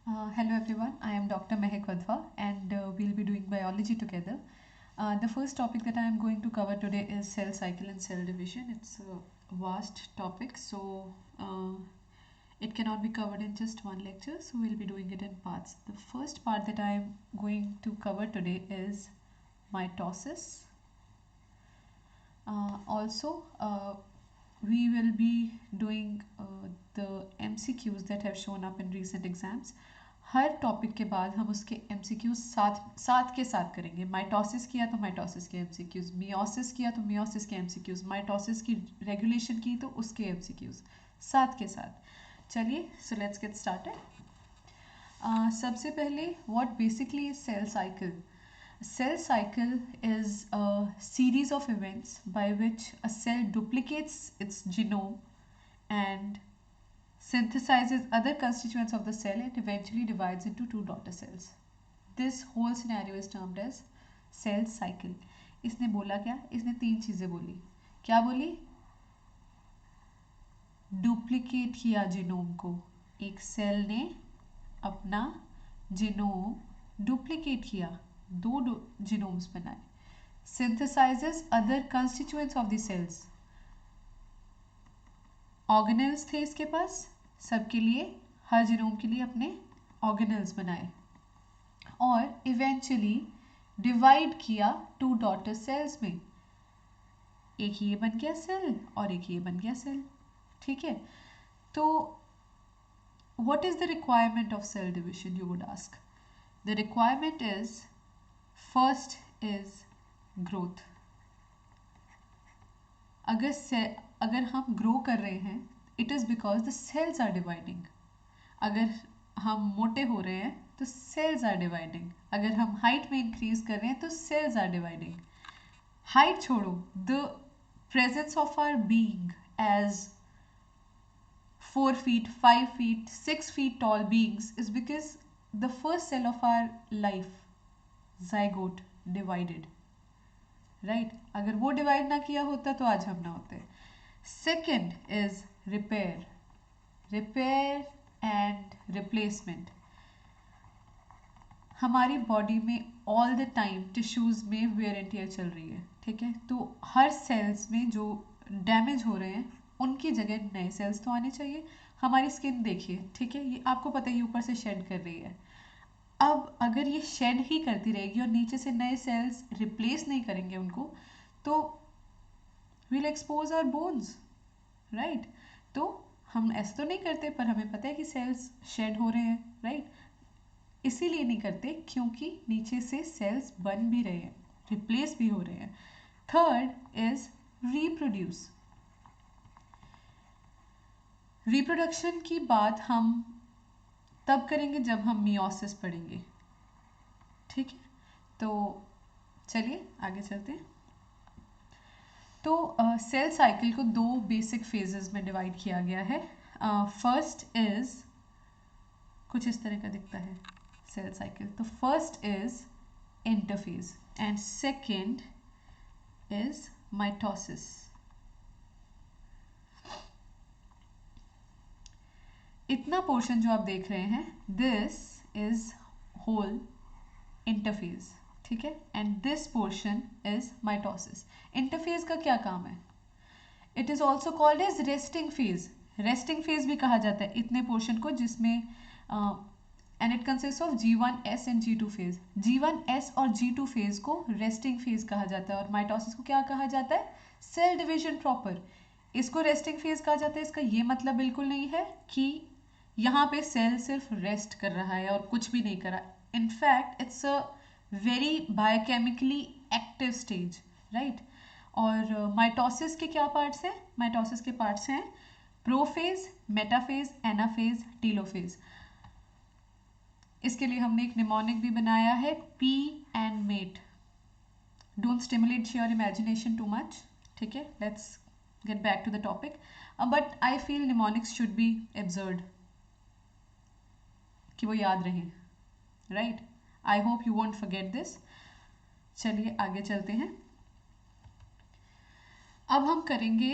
Hello everyone, I am Dr. Mehek Wadhwa and we'll be doing biology together. The first topic that I am going to cover today is cell cycle and cell division. It's a vast topic, so it cannot be covered in just one lecture, so we'll be doing it in parts. The first part that I am going to cover today is mitosis. Also, we will be doing the MCQs that have shown up in recent exams. Her topic के बाद हम उसके MCQs साथ के साथ करेंगे. Mitosis किया तो माइटोसिस के MCQs, मियोसिस किया तो मियोसिस के MCQs, माइटोसिस की रेगुलेशन की तो उसके MCQs साथ के साथ. चलिए, सो लेट्स गेट स्टार्टेड. सबसे पहले what basically is cell cycle. Cell cycle is a series of events by which a cell duplicates its genome and synthesizes other constituents of the cell and eventually divides into two daughter cells. This whole scenario is termed as cell cycle. इसने बोला क्या? इसने तीन चीज़ें बोली. क्या बोली? Duplicate किया जीनोम को. एक सेल ने अपना जीनोम डुप्लीकेट किया, दो जीनोम्स बनाए. Synthesises other constituents of the cells. Organelles थे इसके पास, सबके लिए, हर जीनोम के लिए अपने ऑर्गेनेल्स बनाए और इवेंचुअली डिवाइड किया टू डॉटर सेल्स में. एक ये बन गया सेल और एक ये बन गया सेल. ठीक है, तो what is the requirement of cell division, you would ask. The requirement is, first is growth. अगर हम ग्रो कर रहे हैं, it is because the cells are dividing. अगर हम मोटे हो रहे हैं तो cells are dividing. अगर हम हाइट में इंक्रीज कर रहे हैं तो cells are dividing. हाइट छोड़ो, the presence of our being as 4 feet, 5 feet, 6 feet tall beings is because the first cell of our life, zygote, divided. Right? अगर वो डिवाइड ना किया होता तो आज हम ना होते. Second is repair. Repair and replacement. हमारी बॉडी में ऑल द टाइम टिश्यूज़ में वेयर एंड टियर चल रही है. ठीक है, तो हर सेल्स में जो डैमेज हो रहे हैं उनकी जगह नए सेल्स तो आने चाहिए. हमारी स्किन देखिए, ठीक है, ये आपको पता है ये ऊपर से शेड कर रही है. अब अगर ये शेड ही करती रहेगी और नीचे से नए सेल्स रिप्लेस नहीं करेंगे उनको, तो will expose our bones. Right? तो हम ऐसा तो नहीं करते, पर हमें पता है कि सेल्स शेड हो रहे हैं. राइट? इसीलिए नहीं करते क्योंकि नीचे से सेल्स बन भी रहे हैं, रिप्लेस भी हो रहे हैं. Third is reproduce. रिप्रोडक्शन की बात हम तब करेंगे जब हम मियोसिस पढ़ेंगे. ठीक है, तो चलिए आगे चलते हैं. तो सेल साइकिल को दो बेसिक फेजेस में डिवाइड किया गया है. फर्स्ट इज कुछ इस तरह का दिखता है सेल साइकिल. तो first is interphase and second is mitosis. इतना पोर्शन जो आप देख रहे हैं, दिस इज होल इंटरफेज. ठीक है, and this portion is mitosis. Interphase का क्या काम है? It is also called as resting phase. Resting phase भी कहा जाता है इतने पोर्शन को जिसमें and it consist of G1S and G2 phase. G1S और G2 फेज को रेस्टिंग फेज कहा जाता है और माइटोसिस को क्या कहा जाता है? Cell division proper. इसको रेस्टिंग फेज कहा जाता है. इसका ये मतलब बिल्कुल नहीं है कि यहाँ पे सेल सिर्फ रेस्ट कर रहा है और कुछ भी नहीं कर रहा. In fact it's a very biochemically active stage. Right? और माइटोसिस के क्या पार्ट्स हैं? माइटोसिस के पार्ट्स हैं प्रोफेज, मेटाफेज, एनाफेज, टीलोफेज. इसके लिए हमने एक निमोनिक भी बनाया है, P and mate. Don't stimulate your imagination too much. ठीक है, let's get back to the topic. But I feel mnemonics should be absorbed, कि वो याद रहे. Right? I hope you won't forget this. चलिए आगे चलते हैं. अब हम करेंगे,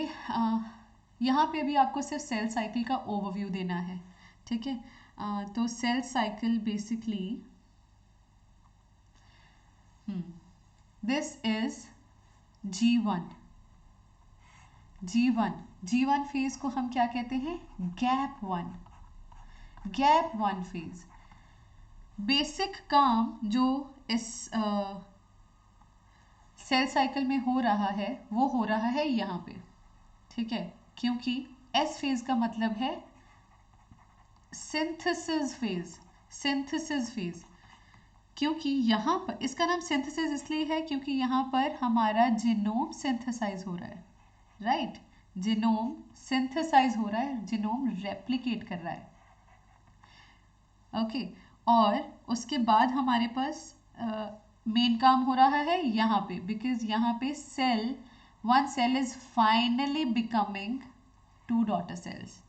यहाँ पे भी आपको सिर्फ सेल साइकिल का ओवरव्यू देना है. ठीक है, तो cell cycle basically this is G1. G1 phase को हम क्या कहते हैं? Gap one phase. बेसिक काम जो इस सेल साइकिल में हो रहा है वो हो रहा है यहाँ पे, ठीक है, क्योंकि एस फेज का मतलब है सिंथेसिस फेज। क्योंकि यहाँ पर इसका नाम सिंथेसिस इसलिए है क्योंकि यहाँ पर हमारा जीनोम सिंथेसाइज हो रहा है, राइट? जीनोम सिंथेसाइज हो रहा है, जीनोम रेप्लिकेट कर रहा है, ओके। और उसके बाद हमारे पास मेन काम हो रहा है यहाँ पे, बिकॉज यहाँ पे one cell is finally becoming two daughter cells.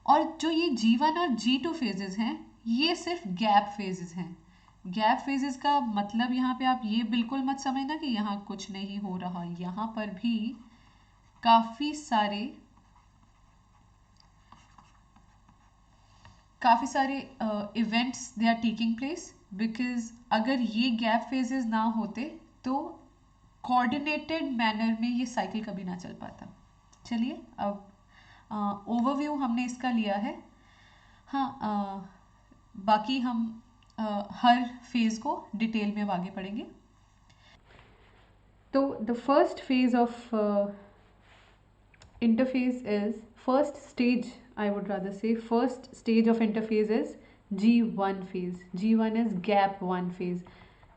और जो ये G1 और G2 फेजेस हैं ये सिर्फ गैप फेजेस हैं। गैप फेजेस का मतलब यहाँ पे आप ये बिल्कुल मत समझना कि यहाँ कुछ नहीं हो रहा, यहाँ पर भी काफ़ी सारे events they are taking place, because अगर ये गैप फेजेस ना होते तो कोऑर्डिनेटेड मैनर में ये साइकिल कभी ना चल पाता। चलिए अब ओवरव्यू हमने इसका लिया है। हाँ, बाकी हम हर फेज को डिटेल में आगे पढ़ेंगे। तो the first phase of interface is first stage, I would rather say first stage of interface is G1 phase. G1 is gap 1 phase.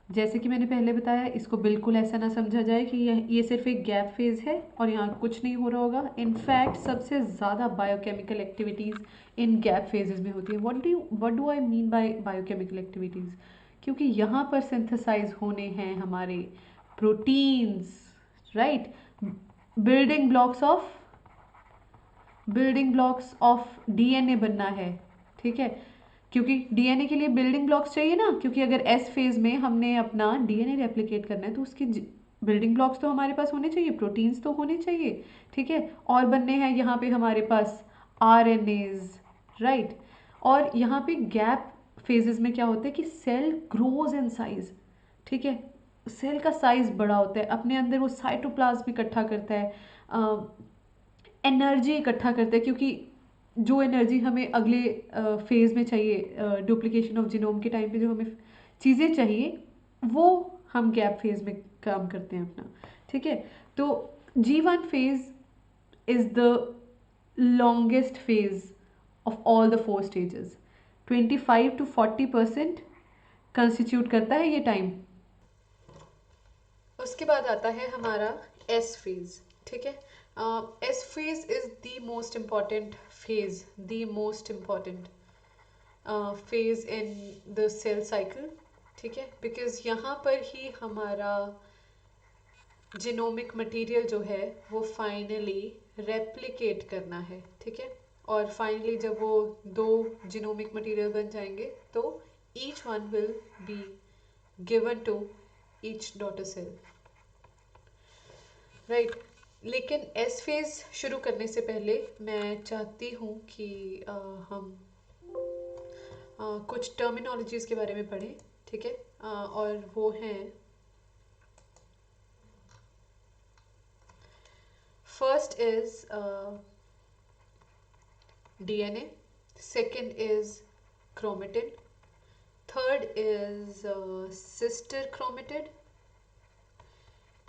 जैसे कि मैंने पहले बताया, इसको बिल्कुल ऐसा ना समझा जाए कि ये सिर्फ एक गैप फेज है और यहाँ कुछ नहीं हो रहा होगा। इनफैक्ट सबसे ज़्यादा बायोकेमिकल एक्टिविटीज़ इन गैप फेजेस में होती है। What do I mean by biochemical activities? क्योंकि यहाँ पर सिंथेसाइज होने हैं हमारे proteins, right? Building blocks of DNA बनना है, ठीक है? क्योंकि डीएनए के लिए बिल्डिंग ब्लॉक्स चाहिए ना, क्योंकि अगर एस फेज में हमने अपना डीएनए रेप्लिकेट करना है तो उसके बिल्डिंग ब्लॉक्स तो हमारे पास होने चाहिए, प्रोटीन्स तो होने चाहिए, ठीक है? और बनने हैं यहाँ पे हमारे पास आरएनएज, राइट? और यहाँ पे गैप फेजेस में क्या होता है कि सेल ग्रोज इन साइज, ठीक है? सेल का साइज बड़ा होता है, अपने अंदर वो साइटोप्लाज्म इकट्ठा करता है, एनर्जी इकट्ठा करता है, क्योंकि जो एनर्जी हमें अगले फेज में चाहिए, डुप्लीकेशन ऑफ जीनोम के टाइम पे जो हमें चीज़ें चाहिए वो हम गैप फेज में काम करते हैं अपना, ठीक है? तो G1 phase is the longest phase of all the 4 stages. 25 to 40% constitute करता है ये टाइम। उसके बाद आता है हमारा एस फेज, ठीक है? S phase is the most important phase in the cell cycle, ठीक है? बिकॉज यहाँ पर ही हमारा जीनोमिक मटेरियल जो है वो फाइनली रेप्लिकेट करना है, ठीक है? और फाइनली जब वो 2 जीनोमिक मटेरियल बन जाएंगे तो each one will be given to each daughter cell, right? लेकिन एस फेज शुरू करने से पहले मैं चाहती हूँ कि हम कुछ टर्मिनोलॉजीज के बारे में पढ़ें, ठीक है? और वो हैं, first is DNA, second is chromatin, third is sister chromatid,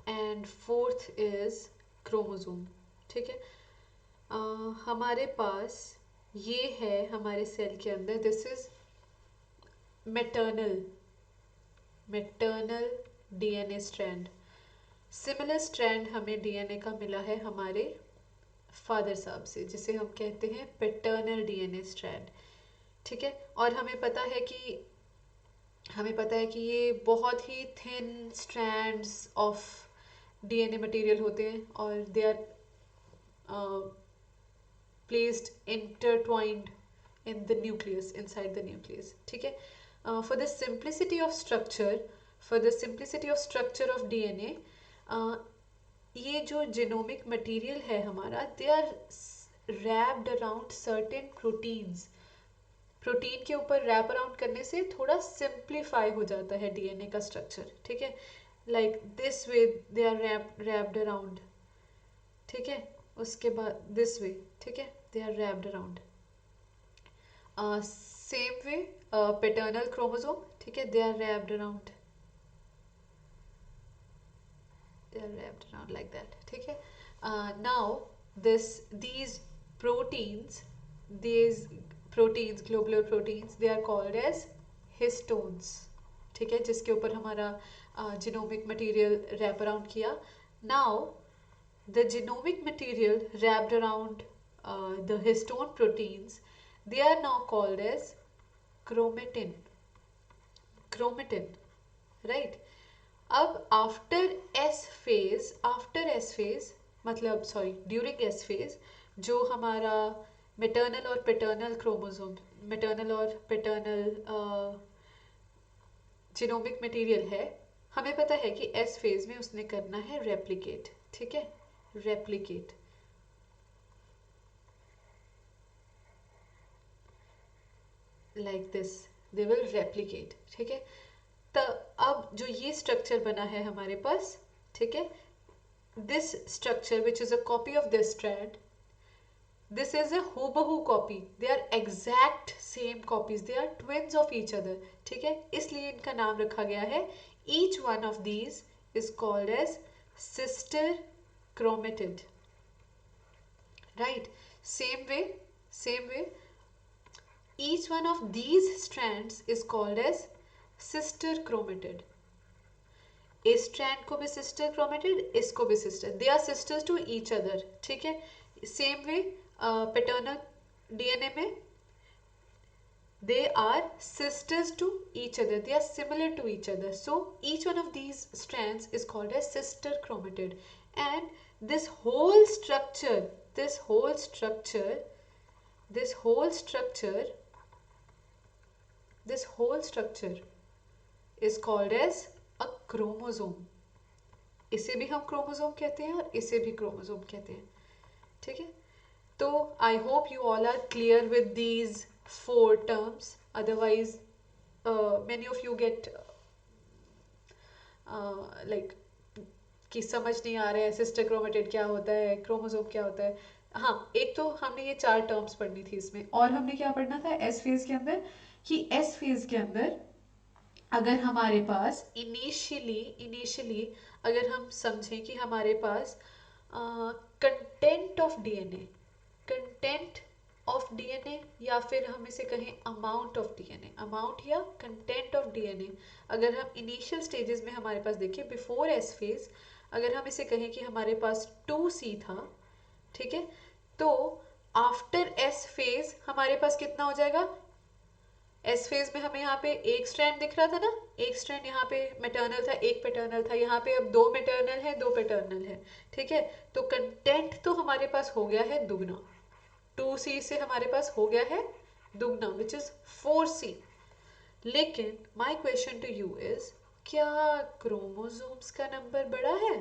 and fourth is chromosome, ठीक है? हमारे पास ये है हमारे सेल के अंदर, this is maternal DNA strand. Similar strand हमें डीएनए का मिला है हमारे फादर साहब से, जिसे हम कहते हैं पैटर्नल डीएनए स्ट्रैंड, ठीक है? और हमें पता है कि ये बहुत ही thin strands of DNA material होते हैं और they are placed intertwined in the nucleus, inside the nucleus, ठीक है? For the simplicity of structure of DNA, ये जो जीनोमिक मटेरियल है हमारा, they are wrapped around certain protein के ऊपर रैप अराउंड करने से थोड़ा सिंप्लीफाई हो जाता है डीएनए का स्ट्रक्चर, ठीक है, like this way they are wrapped around, ठीक है, उसके बाद दिस वे, ठीक है, they are wrapped around, same way paternal chromosome, ठीक है, they are wrapped around, they are wrapped around like that, ठीक है. Now these proteins, these proteins, globular proteins, they are called as histones, ठीक है, जिसके ऊपर हमारा genomic material wrap around किया. Now the genomic material wrapped around the histone proteins, they are now called as chromatin, chromatin, right. अब after S phase मतलब sorry during S phase जो हमारा मेटर्नल और पेटर्नल क्रोमोसोम, मेटर्नल और paternal genomic material है, हमें पता है कि एस फेज में उसने करना है रेप्लिकेट, ठीक है, replicate. Like this they will replicate, ठीक है. तो अब जो ये स्ट्रक्चर बना है हमारे पास, ठीक है, this structure which is a copy of this strand, this is a हूबहू copy, they are exact same copies, they are twins of each other, ठीक है, इसलिए इनका नाम रखा गया है. Each one of these is called as sister chromatid, right. Same way each one of these strands is called as sister chromatid. इस strand को भी सिस्टर क्रोमेटिड, इसको भी sister, they are sisters to each other, ठीक है. Same way paternal DNA में they are sisters to each other, they are similar to each other, so each one of these strands is called as sister chromatid. And this whole structure this whole structure this whole structure this whole structure is called as a chromosome. इसे भी हम chromosome कहते हैं और इसे भी chromosome कहते हैं, ठीक है. तो I hope you all are clear with these 4 terms, otherwise many of you get like कि समझ नहीं आ रहा है सिस्टर क्रोमेटिड क्या होता है, क्रोमोसोम क्या होता है. हाँ, एक तो हमने ये 4 टर्म्स पढ़नी थी इसमें, और हमने क्या पढ़ना था एस फेज के अंदर, कि एस फेज के अंदर अगर हमारे पास इनिशियली अगर हम समझें कि हमारे पास कंटेंट ऑफ डीएनए या फिर हम इसे कहें अमाउंट ऑफ डीएनए, अमाउंट या कंटेंट ऑफ डीएनए, अगर हम इनिशियल स्टेजेस में हमारे पास देखिए बिफोर एस फेज, अगर हम इसे कहें कि हमारे पास 2C था, ठीक है, तो आफ्टर एस फेज हमारे पास कितना हो जाएगा. एस फेज में हमें यहाँ पे एक स्ट्रैंड दिख रहा था ना, एक स्ट्रैंड यहाँ पे मैटर्नल था, एक पैटर्नल था, यहाँ पे अब 2 मैटर्नल है 2 पैटर्नल है, ठीक है. तो कंटेंट तो हमारे पास हो गया है दुगना, 2C से हमारे पास हो गया है दुगना विच इज 4C. लेकिन my question to you is, क्या क्रोमोसोम्स का नंबर बड़ा है?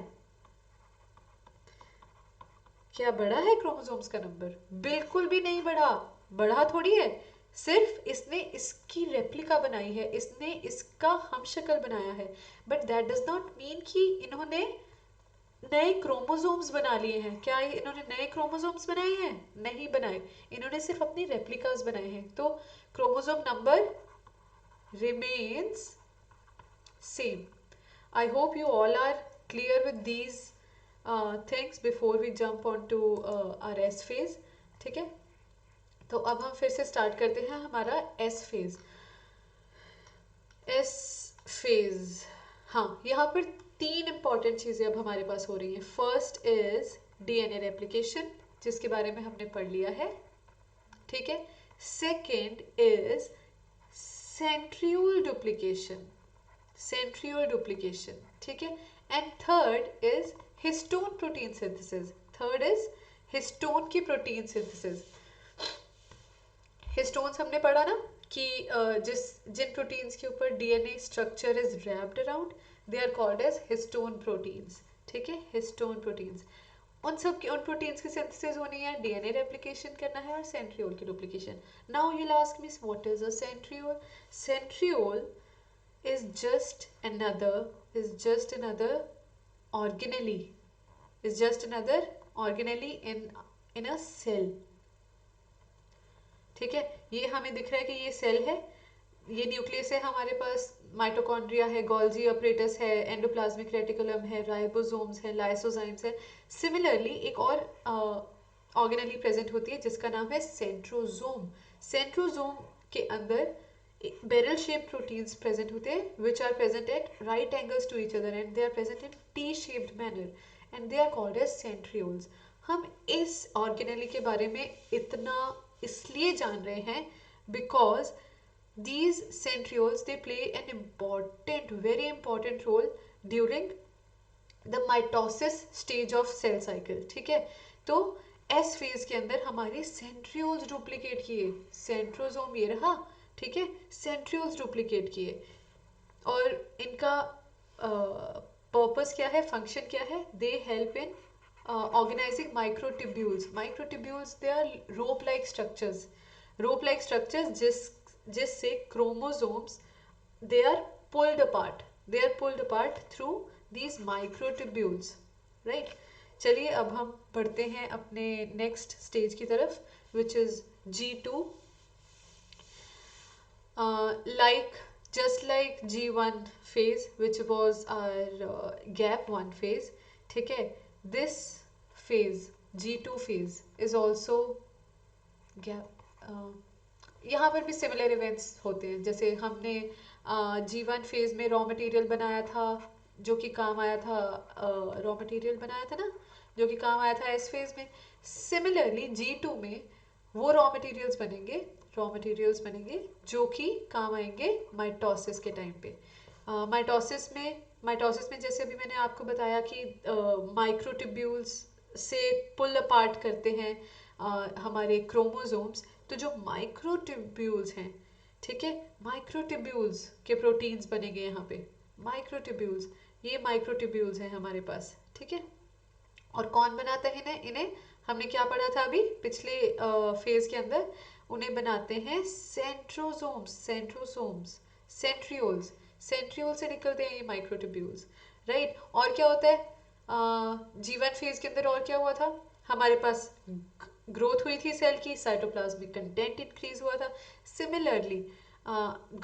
क्या बड़ा है क्रोमोसोम्स का नंबर? बिल्कुल भी नहीं बढ़ा, बढ़ा थोड़ी है, सिर्फ इसने इसकी रेप्लिका बनाई है, इसने इसका हम शक्ल बनाया है, but that does not mean कि इन्होंने नए क्रोमोसोम्स बना लिए हैं. क्या इन्होंने नए क्रोमोसोम्स बनाए हैं? नहीं बनाए, इन्होंने सिर्फ अपनी रेप्लिकास बनाए हैं. तो chromosome number remains same. I hope you all are clear with these things before we jump on to our S phase, ठीक है. तो अब हम फिर से स्टार्ट करते हैं हमारा एस फेज. हाँ, यहाँ पर 3 इंपॉर्टेंट चीज़ें अब हमारे पास हो रही हैं. फर्स्ट इज डीएनए रेप्लिकेशन, जिसके बारे में हमने पढ़ लिया है, ठीक है. सेकेंड इज सेंट्रियोल डुप्लीकेशन, ठीक है. And third is histone protein synthesis. Third is histone की प्रोटीन सिंथेसिस. हिस्टोन्स हमने पढ़ा ना कि जिन प्रोटीन्स के ऊपर DNA structure is wrapped around, they are called as histone proteins, ठीक है, हिस्टोन प्रोटीन्स. उन प्रोटीन्स की सिंथेसिस होनी है, डीएनए रेप्लिकेशन करना है और सेंट्रियोल की duplication. Now you will ask me what is a centriole. Centriole is just another is just another organelle is just another organelle in a cell. ठीक है, ये हमें दिख रहा है कि ये सेल है, ये न्यूक्लियस है हमारे पास, माइटोकॉन्ड्रिया है, गोल्जी अपरेटस है, एंडोप्लाज्मिक रेटिकुलम है, राइबोसोम्स है, लाइसोजाइम्स है. सिमिलरली एक और ऑर्गेनेली प्रेजेंट होती है जिसका नाम है सेंट्रोजोम. सेंट्रोजोम के अंदर बैरल शेप प्रोटीन्स प्रेजेंट होते हैं which are present at right angles to each other and they are present in T shaped manner and they are called as centrioles. हम इस ऑर्गेनेली के बारे में इतना इसलिए जान रहे हैं because these centrioles they play an important very important role during the mitosis stage of cell cycle. ठीक है, तो एस फेज के अंदर हमारे सेंट्रियोल्स डुप्लीकेट किए, सेंट्रोजोम ये रहा. ठीक है, सेंट्रियोल्स डुप्लीकेट किए और इनका पर्पस क्या है, फंक्शन क्या है, they help in organizing microtubules. Microtubules they are rope like structures, rope like structures जिससे chromosomes they are pulled apart, they are pulled apart through these microtubules, right. चलिए अब हम बढ़ते हैं अपने नेक्स्ट स्टेज की तरफ which is G2. Like just like G1 phase which was our gap 1 phase, ठीक है, this phase G2 phase is also gap. यहाँ पर भी सिमिलर इवेंट्स होते हैं, जैसे हमने G1 फेज में रॉ मटेरियल बनाया था जो कि काम आया था, रॉ मटेरियल बनाया था ना जो कि काम आया था एस फेज में. सिमिलरली G2 में वो रॉ मटेरियल्स बनेंगे जो कि काम आएंगे माइटोसिस के टाइम पे. माइटोसिस में जैसे अभी मैंने आपको बताया कि माइक्रोट्यूब्यूल्स से पुल अपार्ट करते हैं हमारे क्रोमोसोम्स. तो जो माइक्रोट्यूब्यूल्स हैं, ठीक है, माइक्रोट्यूब्यूल्स के प्रोटीन्स बनेंगे यहाँ पे. माइक्रोट्यूब्यूल्स, ये माइक्रोट्यूब्यूल्स हैं हमारे पास. ठीक है, और कौन बनाता है इन्हें इन्हें हमने क्या पढ़ा था अभी पिछले फेज के अंदर, उन्हें बनाते हैं सेंट्रोसोम्स. सेंट्रियोल्स, सेंट्रियोल से निकलते हैं ये माइक्रोट्यूब्यूल्स, राइट. और क्या होता है G1 फेज के अंदर, और क्या हुआ था हमारे पास, ग्रोथ हुई थी सेल की, साइटोप्लाज्मिक कंटेंट इंक्रीज हुआ था. सिमिलरली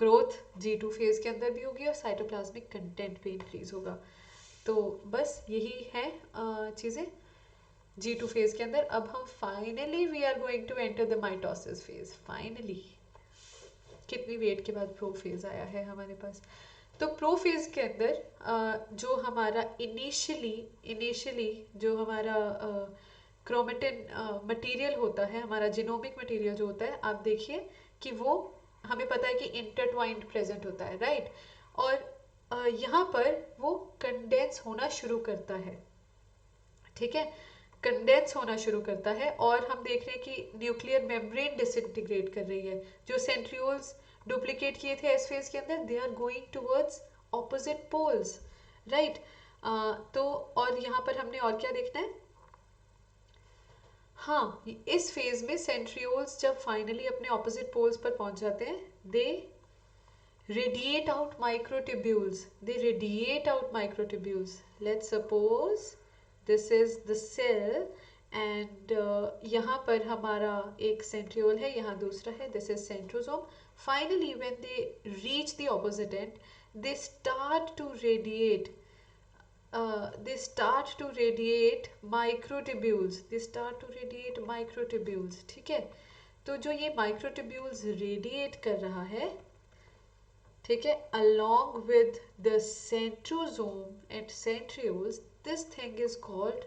ग्रोथ G2 फेज के अंदर भी होगी और साइटोप्लाज्मिक कंटेंट भी इंक्रीज होगा. तो बस यही है चीज़ें G2 फेज के अंदर. अब हम finally we are going to enter the mitosis phase. Finally कितनी वेट के बाद प्रो फेज आया है हमारे पास. तो प्रो फेज के अंदर जो हमारा इनिशियली जो हमारा क्रोमेटिन मटेरियल होता है, हमारा जीनोमिक मटेरियल जो होता है, आप देखिए कि वो हमें पता है कि इंटरट्वाइंड प्रेजेंट होता है, राइट. और यहाँ पर वो कंडेंस होना शुरू करता है. ठीक है, कंडेंस होना शुरू करता है और हम देख रहे हैं कि न्यूक्लियर मेम्ब्रेन डिसइंटीग्रेट कर रही है. जो सेंट्रियोल्स डुप्लीकेट किए थे एस फेज के अंदर, they are going towards opposite poles, right. तो और यहाँ पर हमने और क्या देखना है, हाँ, इस फेज में सेंट्रियोल्स जब फाइनली अपने ऑपोजिट पोल्स पर पहुंच जाते हैं, दे radiate out microtubules. Let's suppose this is the cell and यहाँ पर हमारा एक centriole है, यहाँ दूसरा है, this is centrosome. Finally when they reach the opposite end, they start to radiate microtubules. ठीक है, तो जो ये microtubules radiate कर रहा है, ठीक है, along with the centrosome and centrioles, this thing is called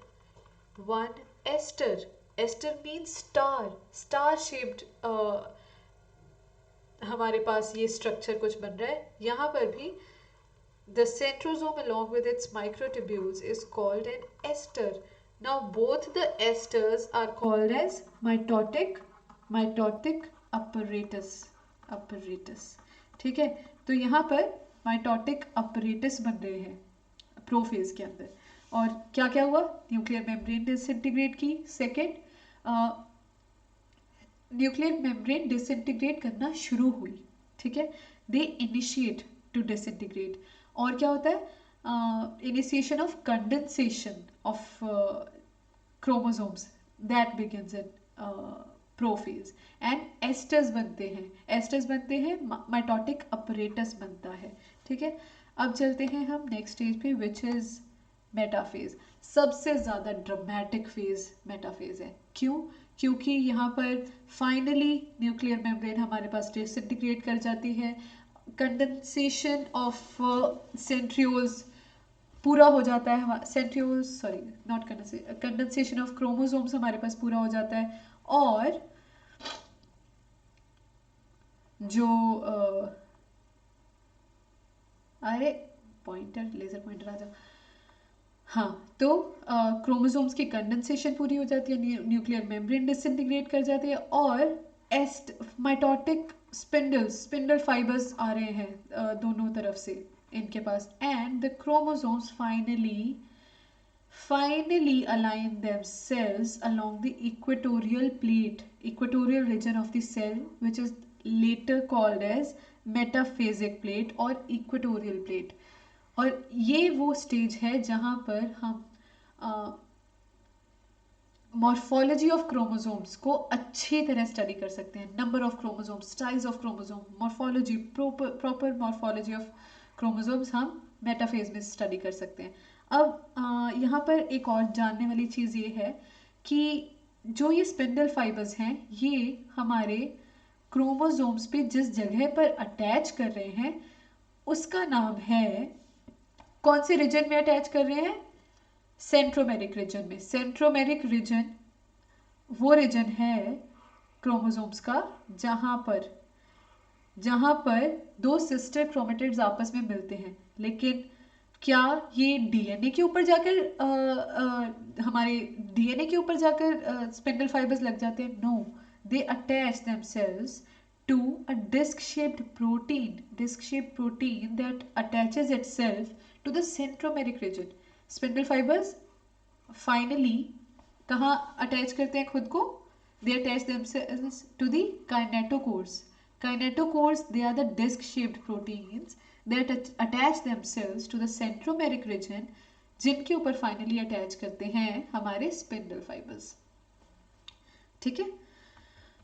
one ester. Ester means star shaped हमारे पास ये स्ट्रक्चर कुछ बन रहा है. यहाँ पर भी the centrosome along with its microtubules is called an ester. Now both the esters are called as mitotic apparatus. ठीक है, तो यहाँ पर माइटोटिक अपरेटस बन रहे हैं प्रोफेज के अंदर. और क्या क्या हुआ, न्यूक्लियर मेम्ब्रेन डिसइंटीग्रेट की। सेकेंड, न्यूक्लियर मेम्ब्रेन डिसइंटीग्रेट करना शुरू हुई, ठीक है, दे इनिशिएट टू डिसइंटीग्रेट। और क्या होता है, initiation of condensation of chromosomes, that begins in prophase. And asters बनते हैं, एस्टर्स बनते हैं, माइटोटिक अपरेटस बनता है, ठीक है। अब चलते हैं हम नेक्स्ट स्टेज पे, विच इज मेटाफेज। सबसे ज़्यादा ड्रामेटिक फेज मेटाफेज है। क्यों? क्योंकि यहाँ पर फाइनली न्यूक्लियर मेम्ब्रेन हमारे पास डिसइंटीग्रेट कर जाती है, कंडेंसेशन ऑफ सेंट्रियोल्स पूरा हो जाता है, centrioles sorry not condensation of chromosomes हमारे पास पूरा हो जाता है, और जो अरे पॉइंटर, लेजर पॉइंटर आ जाओ। हाँ, तो क्रोमोसोम्स की कंडेंसेशन पूरी हो जाती है, न्यूक्लियर मेम्ब्रेन डिसइंटीग्रेट कर जाती है, और माइटोटिक स्पिंडल फाइबर्स आ रहे हैं दोनों तरफ से इनके पास, and the chromosomes finally align themselves along the equatorial region of the cell, which is later called as metaphasic plate और equatorial plate। और ये वो स्टेज है जहाँ पर हम मॉर्फोलॉजी ऑफ क्रोमोसोम्स को अच्छी तरह स्टडी कर सकते हैं, number of chromosomes, size of chromosome, morphology, proper morphology of chromosomes हम मेटाफेज में स्टडी कर सकते हैं। अब यहाँ पर एक और जानने वाली चीज़ ये है कि जो ये स्पिंडल फाइबर्स हैं, ये हमारे क्रोमोसोम्स पे जिस जगह पर अटैच कर रहे हैं उसका नाम है, कौन से रीजन में अटैच कर रहे हैं, सेंट्रोमेरिक रीजन में। सेंट्रोमेरिक रीजन वो रीजन है क्रोमोसोम्स का जहां पर दो सिस्टर क्रोमेटिड्स आपस में मिलते हैं। लेकिन क्या ये डीएनए के ऊपर जाकर हमारे डीएनए के ऊपर जाकर स्पिंडल फाइबर्स लग जाते हैं? No, they attach themselves to a disc-shaped protein that attaches itself to the centromeric region. Spindle fibers finally कहाँ अटैच करते हैं खुद को? They attach themselves to the kinetochores. Kinetochores, they are the disc-shaped proteins that attach themselves to the centromeric region, जिनके ऊपर finally attach करते हैं हमारे spindle fibers, ठीक है।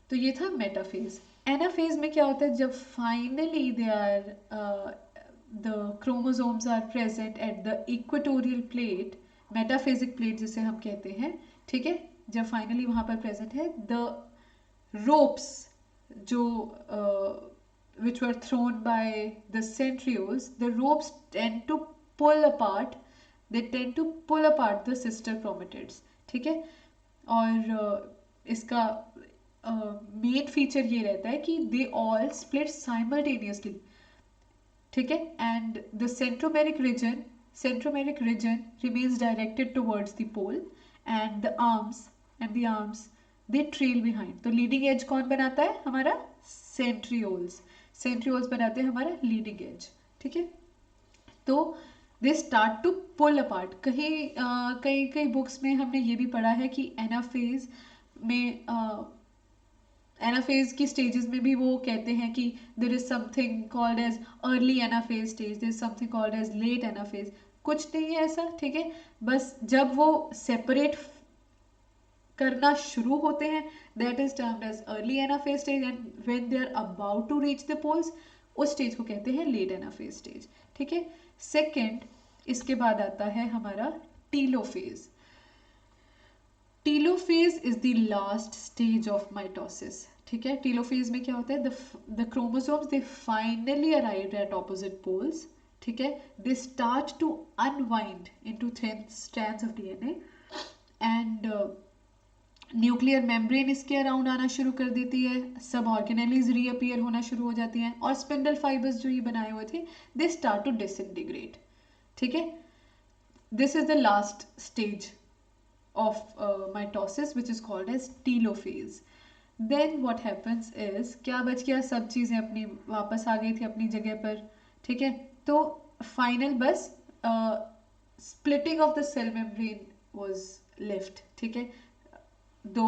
तो ये था मेटाफेज। एनाफेज में क्या होता है, जब finally they are the chromosomes are present at the equatorial plate, metaphasic plate जिसे हम कहते हैं, ठीक है। जब फाइनली वहां पर प्रेजेंट है, द रोप्स जो which were thrown by the centrioles, the ropes tend to pull apart the sister chromatids, ठीक है। और इसका मेन फीचर ये रहता है कि दे ऑल स्प्लिट साइमल्टेनियसली, ठीक है। And the centromeric region remains directed towards the pole, and the arms they trail behind. तो लीडिंग एज कौन बनाता है? हमारा सेंट्रियोल्स बनाते हैं हमारा लीडिंग एज, ठीक है। तो they start to pull apart. कई बुक्स में हमने ये भी पढ़ा है कि एनाफेज में एनाफेज की स्टेजेस में भी वो कहते हैं कि there is something called as early anaphase stage, there is something called as late anaphase. कुछ नहीं है ऐसा, ठीक है। बस जब वो सेपरेट करना शुरू होते हैं, that is termed as early anaphase stage, and when they are about to reach the poles, उस स्टेज को कहते हैं लेट एनाफेज स्टेज, ठीक है। सेकेंड, इसके बाद आता है हमारा telophase. Telophase is the last stage of mitosis, ठीक है। टीलोफेज में क्या होता है, the chromosomes they finally arrive at opposite poles, ठीक है। They start to unwind into thin strands of DNA, and nuclear membrane इसके अराउंड आना शुरू कर देती है, सब ऑर्गेनेलीज रीअपियर होना शुरू हो जाती हैं, और स्पिंडल फाइबर्स जो ये बनाए हुए थे दे स्टार्ट टू डिसइंटीग्रेट, ठीक है। This is the last stage of mitosis which is called as telophase. Then what happens is, क्या बच गया, सब चीज़ें अपनी वापस आ गई थी अपनी जगह पर, ठीक है। तो फाइनल बस splitting of the cell membrane was left, ठीक है। दो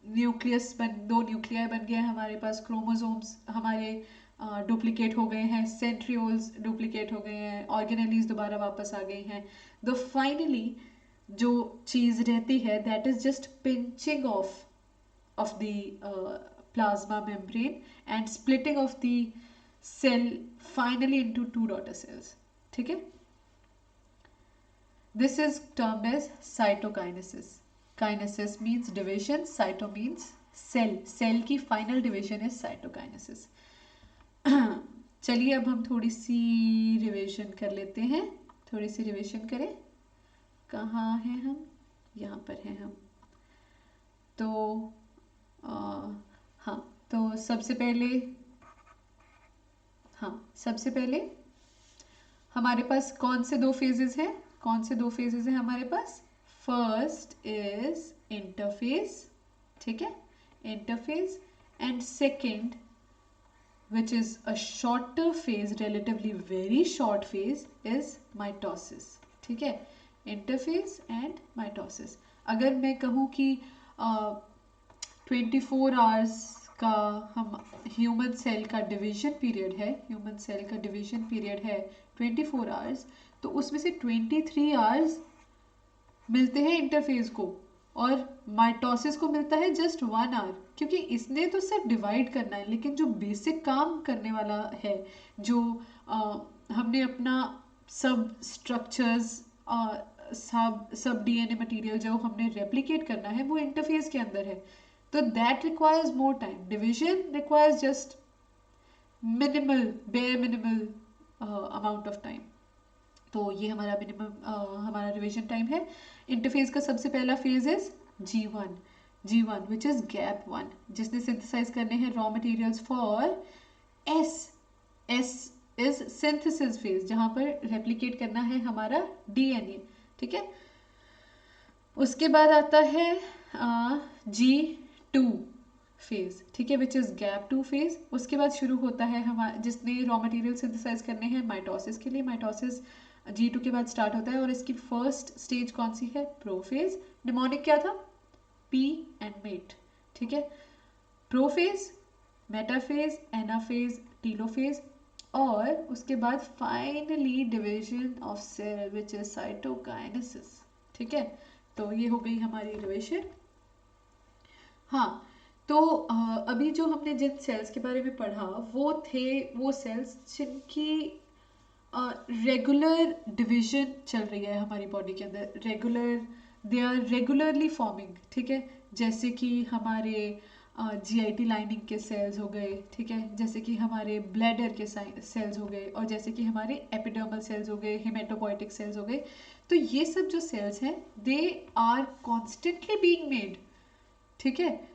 दो न्यूक्लियाई बन गए हमारे पास, क्रोमोसोम्स हमारे डुप्लीकेट हो गए हैं, सेंट्रियोल्स डुप्लीकेट हो गए हैं, ऑर्गेनेलीज दोबारा वापस आ गई हैं। तो फाइनली जो चीज़ रहती है that is just pinching of the plasma membrane and splitting of the cell finally into two daughter cells, ठीक है। This is termed as cytokinesis. Kinesis means division, cyto means cell. Cell की final division is cytokinesis. चलिए अब हम थोड़ी सी revision कर लेते हैं, थोड़ी सी रिविजन करें। कहाँ हैं हम? यहाँ पर हैं हम। तो हाँ, तो सबसे पहले हमारे पास कौन से दो फेजेस हैं? हमारे पास? फर्स्ट इज इंटरफेज, ठीक है, interphase, and second which is a shorter phase, relatively very short phase, is mitosis, ठीक है। Interphase and mitosis. अगर मैं कहूँ कि 24 आवर्स का हम ह्यूमन सेल का डिवीजन पीरियड है, 24 आवर्स, तो उसमें से 23 आवर्स मिलते हैं इंटरफेज को और माइटोसिस को मिलता है जस्ट 1 आवर, क्योंकि इसने तो सिर्फ डिवाइड करना है, लेकिन जो बेसिक काम करने वाला है, जो हमने अपना सब स्ट्रक्चर्स सब डीएनए मटेरियल जो हमने रेप्लिकेट करना है वो इंटरफेज के अंदर है, तो that requires more time. Division requires just bare minimal amount of time. तो ये हमारा हमारा रिवीजन टाइम है। इंटरफेज का सबसे पहला phase is G1 which is gap 1, जिसने सिंथेसाइज करने हैं raw materials for S is synthesis phase, जहां पर रेप्लिकेट करना है हमारा डीएनए, ठीक है। उसके बाद आता है G2 फेज, ठीक है, विच इज गैप 2 फेज। उसके बाद शुरू होता है हमारा जिसने रॉ मटेरियल सिंथेसाइज करने हैं माइटोसिस के लिए। माइटोसिस G2 के बाद स्टार्ट होता है और इसकी फर्स्ट स्टेज कौन सी है? प्रोफेज। निमोनिक क्या था? पी एंड मेट, ठीक है। प्रोफेज, मेटाफेज, एनाफेज, टीलोफेज, और उसके बाद finally division of cell which is cytokinesis, ठीक है। तो ये हो गई हमारी रिविजन। हाँ, तो अभी जो हमने जिन सेल्स के बारे में पढ़ा वो सेल्स जिनकी रेगुलर डिवीजन चल रही है हमारी बॉडी के अंदर, दे आर रेगुलरली फॉर्मिंग, ठीक है। जैसे कि हमारे जीआईटी लाइनिंग के सेल्स हो गए, ठीक है, जैसे कि हमारे ब्लैडर के सेल्स हो गए, और जैसे कि हमारे एपिडर्मल सेल्स हो गए, हेमेटोपोइटिक सेल्स हो गए। तो ये सब जो सेल्स हैं they are constantly being made, ठीक है।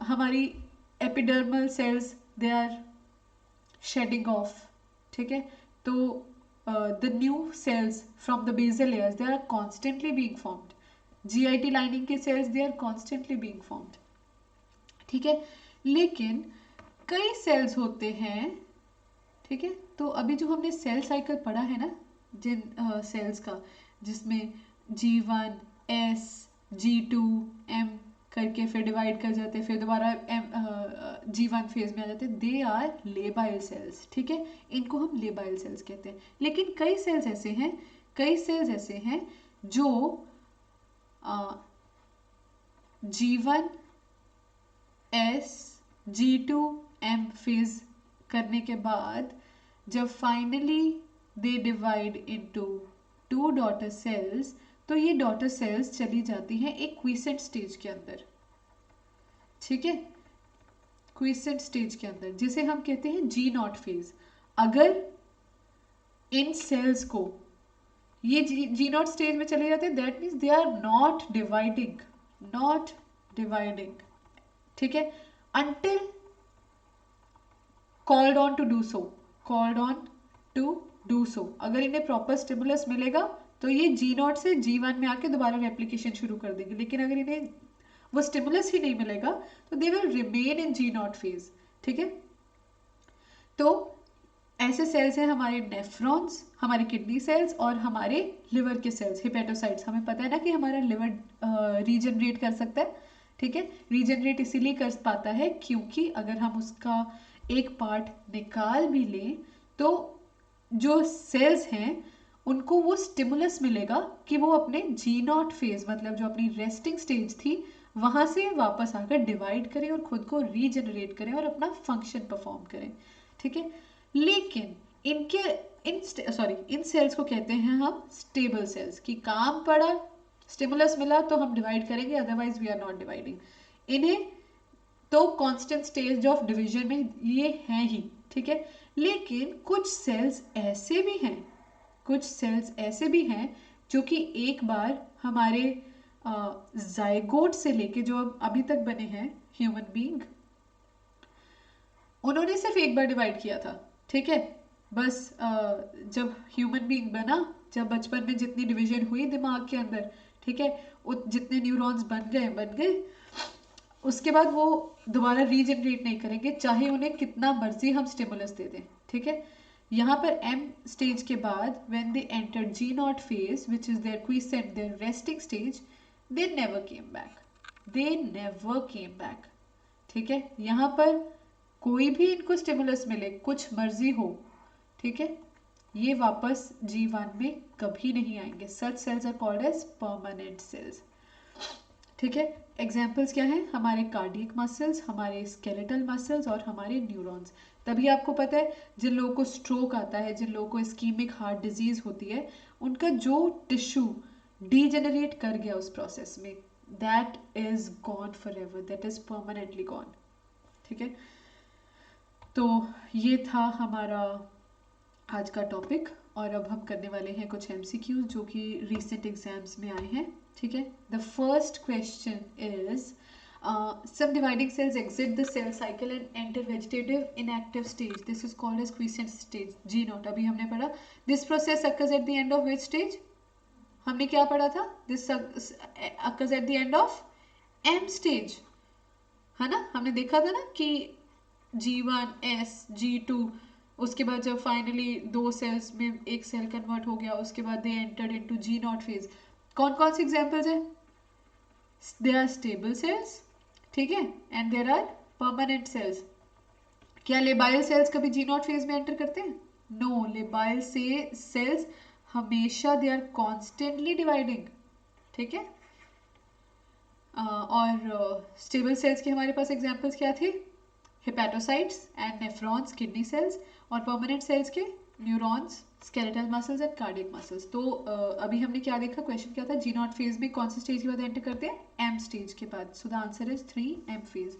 हमारी epidermal cells they are shedding off, ठीक है। तो the new cells from the basal layers they are constantly being formed. GIT lining के cells they are constantly being formed, ठीक है। लेकिन कई सेल्स होते हैं, ठीक है। तो अभी जो हमने सेल साइकिल पढ़ा है ना, जिन सेल्स का, जिसमें G1 S G2 M करके फिर डिवाइड कर जाते हैं, फिर दोबारा G1 फेज में आ जाते हैं, दे आर लेबाइल सेल्स, ठीक है। इनको हम लेबाइल सेल्स कहते हैं। लेकिन कई सेल्स ऐसे हैं जो G1 S G2 M phase करने के बाद जब finally they divide into 2 daughter cells, तो ये डॉटर सेल्स चली जाती हैं एक क्वीसेंट स्टेज के अंदर, ठीक है, क्वीसेंट स्टेज के अंदर, जिसे हम कहते हैं G0 फेज। अगर इन सेल्स को ये G0 स्टेज में चले जाते हैं, that means they are not dividing, ठीक है, until called on to do so। अगर इन्हें प्रॉपर स्टिमुलस मिलेगा तो ये G0 से G1 में आके दोबारा रेप्लिकेशन शुरू कर देंगे। लेकिन अगर इन्हें वो स्टिमुलस ही नहीं मिलेगा तो they will remain in G0 phase, ठीक है। तो ऐसे सेल्स हैं हमारे नेफ्रॉन्स, हमारे किडनी सेल्स और हमारे लिवर के सेल्स हिपेटोसाइट्स। हमें पता है ना कि हमारा लिवर रीजनरेट कर सकता है, ठीक है। रीजनरेट इसीलिए कर पाता है क्योंकि अगर हम उसका एक पार्ट निकाल भी लें तो जो सेल्स हैं उनको वो स्टिमुलस मिलेगा कि वो अपने G0 फेज, मतलब जो अपनी रेस्टिंग स्टेज थी, वहां से वापस आकर डिवाइड करें और खुद को रीजनरेट करें और अपना फंक्शन परफॉर्म करें, ठीक है। लेकिन इन सेल्स को कहते हैं हम स्टेबल सेल्स, कि काम पड़ा, स्टिमुलस मिला तो हम डिवाइड करेंगे, otherwise we are not dividing. इन्हें तो कांस्टेंट स्टेज ऑफ डिवीजन में ये हैं ही, ठीक है। लेकिन कुछ सेल्स ऐसे भी हैं जो कि एक बार हमारे जाइगोट से लेके जो अभी तक बने हैं ह्यूमन बीइंग, उन्होंने सिर्फ एक बार डिवाइड किया था, ठीक है। बस जब ह्यूमन बीइंग बना, जब बचपन में जितनी डिवीजन हुई दिमाग के अंदर, ठीक है, जितने न्यूरॉन्स बन गए, उसके बाद वो दोबारा रीजनरेट नहीं करेंगे चाहे उन्हें कितना मर्जी हम स्टिमुलस दे दें, ठीक है। यहाँ पर एम स्टेज के बाद when they enter G0 phase which is their quiescent, their resting stage, they never came back, ठीक है। यहाँ पर कोई भी इनको स्टिमुलस मिले, कुछ मर्जी हो, ठीक है, ये वापस G1 में कभी नहीं आएंगे। Such cells are called as permanent cells, ठीक है। एग्जाम्पल्स क्या हैं? हमारे कार्डियक मसल्स, हमारे स्केलेटल मसल्स और हमारे न्यूरॉन्स। तभी आपको पता है जिन लोगों को स्ट्रोक आता है, जिन लोगों को इस्कीमिक हार्ट डिजीज होती है, उनका जो टिश्यू डीजेनरेट कर गया उस प्रोसेस में, that is gone for ever, that is permanently gone, ठीक है। तो ये था हमारा आज का टॉपिक, और अब हम करने वाले हैं कुछ MCQs जो कि रिसेंट एग्जाम्स में आए हैं, ठीक है। The first question is some dividing cells exit the cell cycle and enter vegetative inactive stage. This is called as quiescent stage, G0। अभी हमने पढ़ा this process occurs at the end of which stage? हमने क्या पढ़ा था? This occurs at the end of M stage, है ना। हमने देखा था ना कि G1, S, G2, उसके बाद जब फाइनली दो सेल्स में एक सेल कन्वर्ट हो गया, उसके बाद they entered into G0 phase. कौन कौन से एग्जांपल्स हैं? दे आर स्टेबल सेल्स, ठीक है, and there are permanent cells. क्या लेबाइल सेल्स कभी G0 फेज में एंटर करते हैं? नो, लेबाइल से सेल्स हमेशा दे आर कॉन्स्टेंटली डिवाइडिंग, ठीक है। और स्टेबल सेल्स के हमारे पास एग्जांपल्स क्या थे? Hepatocytes and nephrons, kidney cells, और परमानेंट सेल्स के neurons, skeletal muscles and cardiac muscles. तो अभी हमने क्या देखा? क्वेश्चन क्या था? G0 फेज में कौन से स्टेज के बाद एंटर करते हैं? M स्टेज के बाद। So the answer is 3M phase.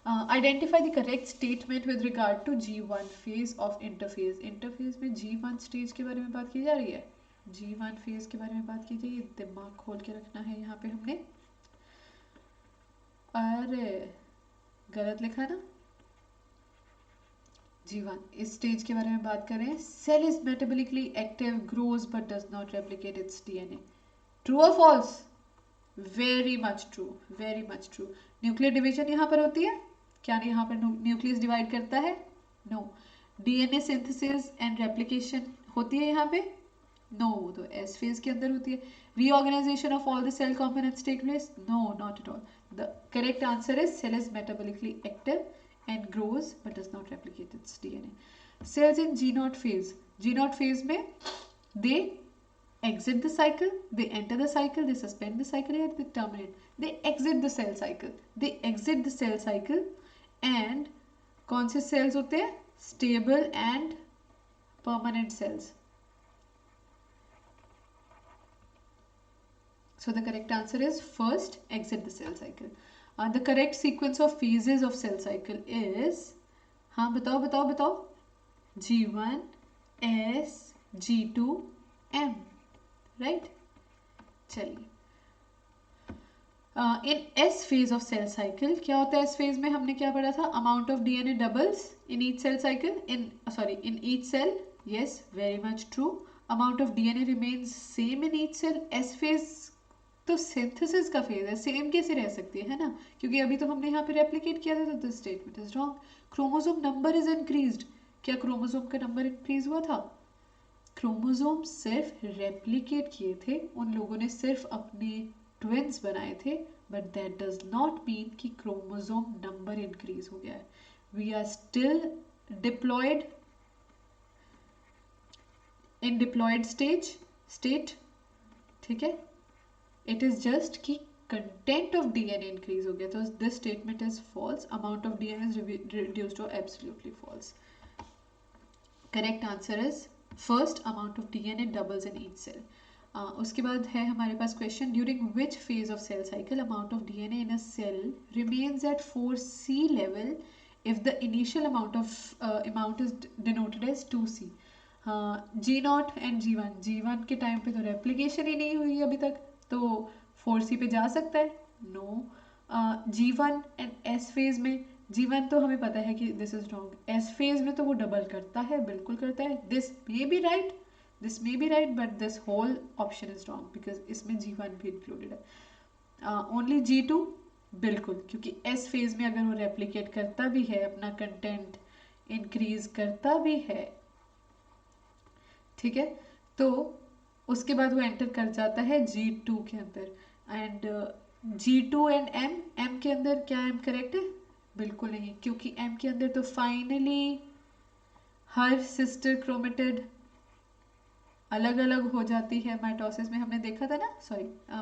Identify the correct statement with regard to G1 phase of interphase. Interphase में G1 स्टेज के बारे में बात की जा रही है, G1 फेज के बारे में बात की जाइए। दिमाग खोल के रखना है यहाँ पे हमने। अरे गलत लिखा ना, G1 इस स्टेज के बारे में बात करें। Cell is metabolically active, grows but does not replicate its DNA। True और false? Very much true, very much true. Nuclear division यहाँ पर होती है क्या? यहाँ पर न्यूक्लियस डिवाइड करता है? No. DNA synthesis and replication होती है यहाँ पे? नो, तो S फेज के अंदर होती है। Reorganisation of all the cell components take place? No, not at all. The correct answer is cell is metabolically active and grows but does not replicate its DNA. Cells in G0 phase में they exit the cycle, they enter the cycle, they suspend the cycle, and they terminate. They exit the cell cycle. They exit the cell cycle and कौन से cells होते हैं? Stable and permanent cells. So the correct answer is first, exit the cell cycle. The correct sequence of phases of cell cycle is, हाँ बताओ, G1, S, G2, M, right? चलिए, in S phase of cell cycle क्या होता है? S phase में हमने क्या पढ़ा था? Amount of DNA doubles in each cell cycle, in each cell. Yes, very much true. Amount of DNA remains same in each cell. S phase तो synthesis का फेज है, सेम कैसे रह सकती है ना? क्योंकि अभी तो हमने यहाँ पे रेप्लिकेट किया था, तो this statement is wrong. Chromosome number is increased, क्या क्रोमोसोम का नंबर इंक्रीज हुआ था? क्रोमोसोम सिर्फ रेप्लिकेट किए थे, उन लोगों ने सिर्फ अपने ट्विन्स बनाए थे, but that does not mean कि क्रोमोसोम नंबर इंक्रीज हो गया है. We are still diploid in diploid state. ठीक है, इट इज जस्ट कि कंटेंट ऑफ डीएनए इंक्रीज हो गया, तो this statement is false. Amount of DNA is reduced to absolutely false. Correct answer is first, amount of DNA doubles in each cell. उसके बाद है हमारे पास question, during which phase of cell cycle amount of DNA in a cell remains at 4C level if the initial amount is denoted as 2C. G0 and G1, G1 के time पे तो replication ही नहीं हुई अभी तक, तो 4C पे जा सकता है? No. G1 and S phase में, G1 तो हमें पता है कि this is wrong, S phase में तो वो डबल करता है, बिल्कुल करता है. This may be right, this may be right, but this whole option is wrong because इसमें G1 भी इंक्लूडेड है. ओनली G2 बिल्कुल, क्योंकि एस फेज में अगर वो रेप्लिकेट करता भी है, अपना कंटेंट इंक्रीज करता भी है, ठीक है, तो उसके बाद वो एंटर कर जाता है G2 के अंदर. एंड G2 एंड M के अंदर क्या M करेक्ट है? बिल्कुल नहीं, क्योंकि M के अंदर तो फाइनली हर सिस्टर क्रोमेटिड अलग अलग हो जाती है. माइटोसिस में हमने देखा था ना,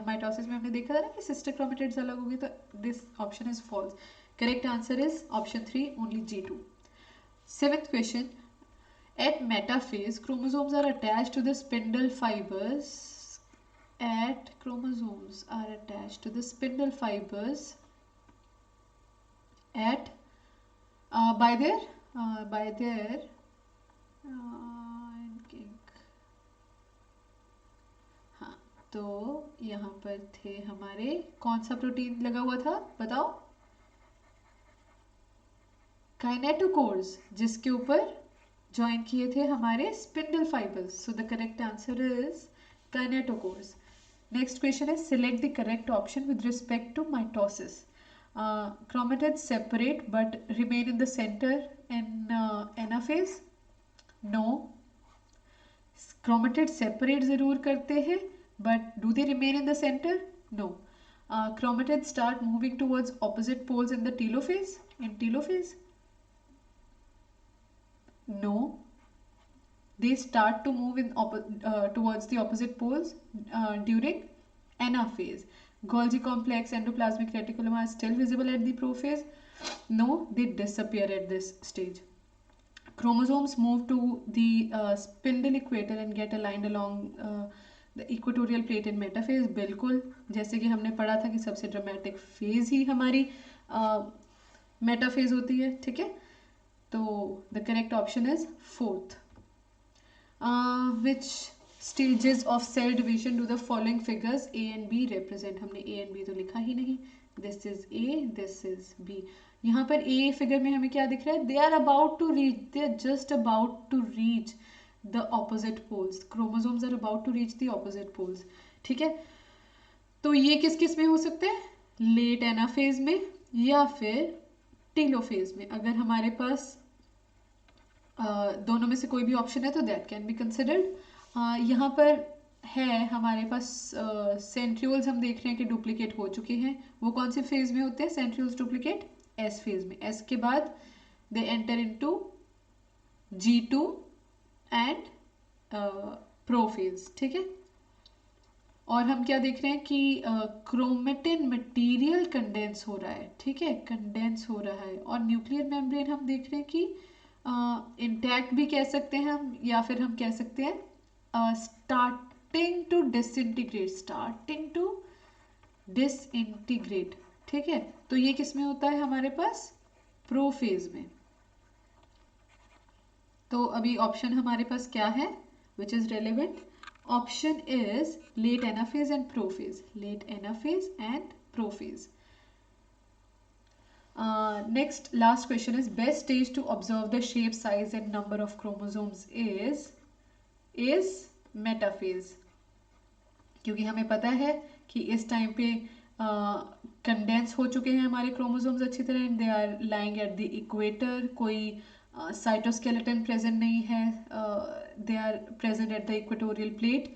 माइटोसिस में हमने देखा था ना कि सिस्टर क्रोमेटिड्स अलग होगी, तो this option is false. Correct answer is option 3, only G2. Seventh question, at metaphase chromosomes are attached to the spindle fibers at by their हाँ, तो यहाँ पर थे हमारे, कौन सा प्रोटीन लगा हुआ था बताओ? काइनेटोकोर्स, जिसके ऊपर ज्वाइन किए थे हमारे spindle fibres. So the correct answer is kinetochores. Next question है, select the correct option with respect to mitosis. chromatids separate but remain in the center in anaphase. No. chromatids separate जरूर करते हैं, but do they remain in the center? No. chromatids start moving towards opposite poles in the telophase. No. They start to move towards the opposite poles during anaphase. Golgi complex, endoplasmic reticulum are still visible at the prophase. No, they disappear at this stage. Chromosomes move to the spindle equator and get aligned along the equatorial plate in metaphase. बिल्कुल, जैसे कि हमने पढ़ा था कि सबसे dramatic phase ही हमारी metaphase होती है. ठीक है, तो the correct option is fourth. Which stages of cell division do the following figures A and B represent? हमने A and B तो लिखा ही नहीं. This is A, this is B. यहाँ पर A फिगर में हमें क्या दिख रहा है? They are just about to reach the opposite poles. Chromosomes are about to reach the opposite poles. ठीक है, तो ये किस किस में हो सकते हैं? लेट एनाफेज में या फिर टेलोफेज में. अगर हमारे पास दोनों में से कोई भी ऑप्शन है तो दैट कैन बी कंसिडर्ड. यहाँ पर है हमारे पास सेंट्रियोल्स, हम देख रहे हैं कि डुप्लीकेट हो चुके हैं. वो कौन से फेज में होते हैं सेंट्रियोल्स डुप्लीकेट? एस फेज में. एस के बाद they enter into G2 and prophase. ठीक है, और हम क्या देख रहे हैं कि क्रोमेटिन मटेरियल कंडेंस हो रहा है. ठीक है, कंडेंस हो रहा है, और न्यूक्लियर मेम्ब्रेन हम देख रहे हैं कि इंटैक्ट भी कह सकते हैं हम, या फिर हम कह सकते हैं स्टार्टिंग टू डिसइंटीग्रेट. ठीक है, तो ये किस में होता है हमारे पास? प्रोफेज में. तो अभी ऑप्शन हमारे पास क्या है which is relevant? Option is late anaphase and prophase. Late anaphase and prophase. Next, last question is, best stage to observe the shape, size and number of chromosomes is metaphase. क्योंकि हमें पता है कि इस टाइम पे condense हो चुके हैं हमारे क्रोमोसोम्स अच्छी तरह, and they are lying at the equator. कोई साइटोस्केलेटन प्रेजेंट नहीं है, they are present at the equatorial plate.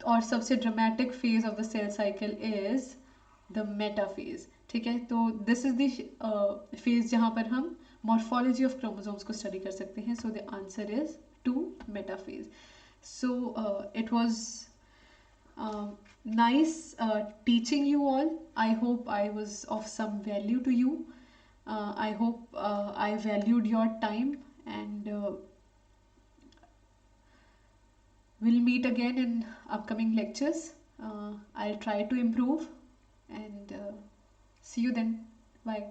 और सबसे dramatic phase of the cell cycle is the metaphase. ठीक है, तो दिस इज द फेज जहाँ पर हम मॉर्फोलॉजी ऑफ क्रोमोसोम्स को स्टडी कर सकते हैं। सो the answer is 2 metaphase. So it was nice teaching you all. I hope I was of some value to you. I hope I valued your time, and we'll meet again in upcoming lectures. I'll try to improve, and see you then. Bye.